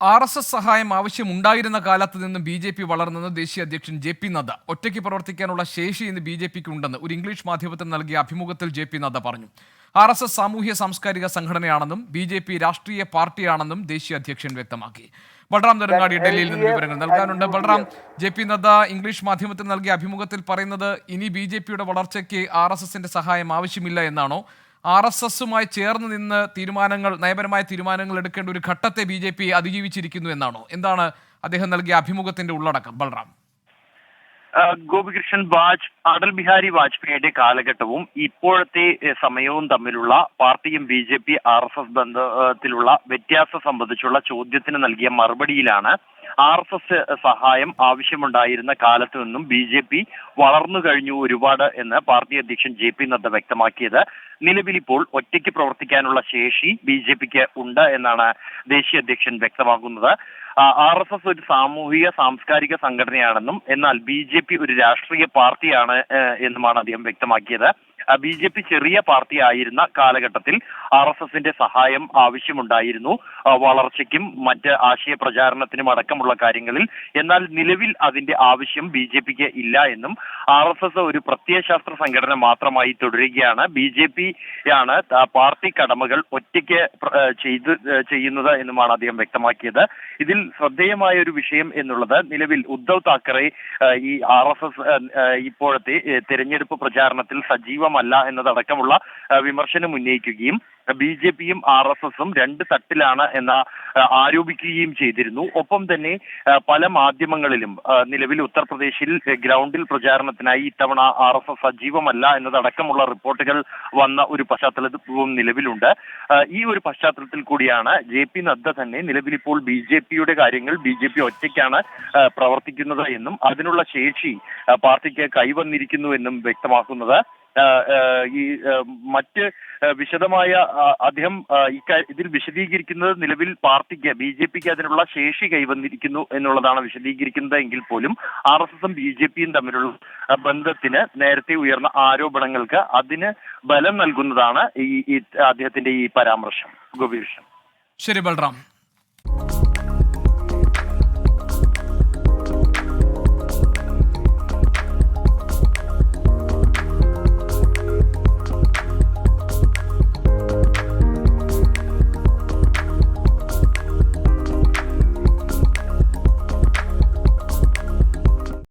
RSS സഹായം ആവശ്യമുണ്ടായിരുന്ന കാലത്ത് നിന്ന് BJP വളർന്നെന്ന് ദേശീയ അധ്യക്ഷൻ JP നദ്ദ. ഒറ്റയ്ക്ക് പ്രവർത്തിക്കാനുള്ള ശേഷി ഇന്ന് BJPക്ക് ഉണ്ടെന്ന് ഒരു ഇംഗ്ലീഷ് മാധ്യമത്തിൽ നൽകിയ അഭിമുഖത്തിൽ JP നദ്ദ പറഞ്ഞു. RSS സാമൂഹ്യ സാംസ്കാരിക സംഘടനയാണെന്നും BJP രാഷ്ട്രീയ പാർട്ടിയാണെന്നും ദേശീയ അധ്യക്ഷൻ വ്യക്തമാക്കി. ബൽറാം നെടുങ്ങാടി ഡൽഹിയിൽ നിന്ന് വിവരങ്ങൾ നൽകാനുണ്ട്. ബൽറാം, JP നദ്ദ ഇംഗ്ലീഷ് മാധ്യമത്തിൽ നൽകിയ അഭിമുഖത്തിൽ പറയുന്നത് ഇനി BJPയുടെ വളർച്ചയ്ക്ക് RSSന്റെ സഹായം ആവശ്യമില്ല എന്നാണോ? RSSുമായി ചേർന്ന് നിന്ന് നയപരമായ തീരുമാനങ്ങൾ എടുക്കേണ്ട ഒരു ഘട്ടത്തെ BJP അതിജീവിച്ചിരിക്കുന്നു എന്നാണോ? എന്താണ് അദ്ദേഹം നൽകിയ അഭിമുഖത്തിന്റെ ഉള്ളടക്കം? ബൽറാം. ഗോപികൃഷ്ണൻ, അടൽ ബിഹാരി വാജ്പേയിയുടെ കാലഘട്ടവും ഇപ്പോഴത്തെ സമയവും തമ്മിലുള്ള പാർട്ടിയും BJP RSS ബന്ധത്തിലുള്ള വ്യത്യാസം സംബന്ധിച്ചുള്ള ചോദ്യത്തിന് നൽകിയ മറുപടിയിലാണ് RSS സഹായം ആവശ്യമുണ്ടായിരുന്ന കാലത്തു നിന്നും BJP വളർന്നു കഴിഞ്ഞു ഒരുപാട് എന്ന് പാർട്ടി അധ്യക്ഷൻ JP നദ്ദ വ്യക്തമാക്കിയത്. നിലവിൽ ഇപ്പോൾ ഒറ്റയ്ക്ക് പ്രവർത്തിക്കാനുള്ള ശേഷി BJPക്ക് ഉണ്ട് എന്നാണ് ദേശീയ അധ്യക്ഷൻ വ്യക്തമാക്കുന്നത്. RSS ഒരു സാമൂഹിക സാംസ്കാരിക സംഘടനയാണെന്നും എന്നാൽ BJP ഒരു രാഷ്ട്രീയ പാർട്ടിയാണ് എന്നുമാണ് അദ്ദേഹം വ്യക്തമാക്കിയത്. BJP ചെറിയ പാർട്ടി ആയിരുന്ന കാലഘട്ടത്തിൽ RSSന്റെ സഹായം ആവശ്യമുണ്ടായിരുന്നു വളർച്ചയ്ക്കും മറ്റ് ആശയ പ്രചാരണത്തിനും അടക്കമുള്ള കാര്യങ്ങളിൽ. എന്നാൽ നിലവിൽ അതിന്റെ ആവശ്യം BJPക്ക് ഇല്ല എന്നും RSS ഒരു പ്രത്യയശാസ്ത്ര സംഘടന മാത്രമായി തുടരുകയാണ്. BJP യാണ് പാർട്ടി കടമകൾ ഒറ്റയ്ക്ക് ചെയ്യുന്നത് എന്നുമാണ് അദ്ദേഹം വ്യക്തമാക്കിയത്. ഇതിൽ ശ്രദ്ധേയമായ ഒരു വിഷയം എന്നുള്ളത് നിലവിൽ ഉദ്ധവ് താക്കറെ ഈ RSS ഇപ്പോഴത്തെ തെരഞ്ഞെടുപ്പ് പ്രചാരണത്തിൽ സജീവമല്ല എന്നതടക്കമുള്ള വിമർശനം ഉന്നയിക്കുകയും BJPയും RSSും രണ്ട് തട്ടിലാണ് എന്ന് ആരോപിക്കുകയും ചെയ്തിരുന്നു. ഒപ്പം തന്നെ പല മാധ്യമങ്ങളിലും നിലവിൽ ഉത്തർപ്രദേശിൽ ഗ്രൗണ്ടിൽ പ്രചാരണത്തിനായി ഇത്തവണ RSS സജീവമല്ല എന്നതടക്കമുള്ള റിപ്പോർട്ടുകൾ വന്ന ഒരു പശ്ചാത്തലവും നിലവിലുണ്ട്. ഈ ഒരു പശ്ചാത്തലത്തിൽ കൂടിയാണ് JP നദ്ദ തന്നെ നിലവിൽ ഇപ്പോൾ BJPയുടെ കാര്യങ്ങൾ BJP ഒറ്റയ്ക്കാണ് പ്രവർത്തിക്കുന്നത് എന്നും അതിനുള്ള ശേഷി പാർട്ടിക്ക് കൈവന്നിരിക്കുന്നു എന്നും വ്യക്തമാക്കുന്നത്. ഈ മറ്റ് വിശദമായ അദ്ദേഹം ഇതിൽ വിശദീകരിക്കുന്നത് നിലവിൽ പാർട്ടിക്ക് BJPക്ക് അതിനുള്ള ശേഷി കൈവന്നിരിക്കുന്നു എന്നുള്ളതാണ് വിശദീകരിക്കുന്നത് എങ്കിൽ പോലും RSSും BJPയും തമ്മിലുള്ള ബന്ധത്തിന് നേരത്തെ ഉയർന്ന ആരോപണങ്ങൾക്ക് അതിന് ബലം നൽകുന്നതാണ് ഈ അദ്ദേഹത്തിന്റെ ഈ പരാമർശം. ഗോപികൃഷ്ണൻ. ശരി ബൽറാം.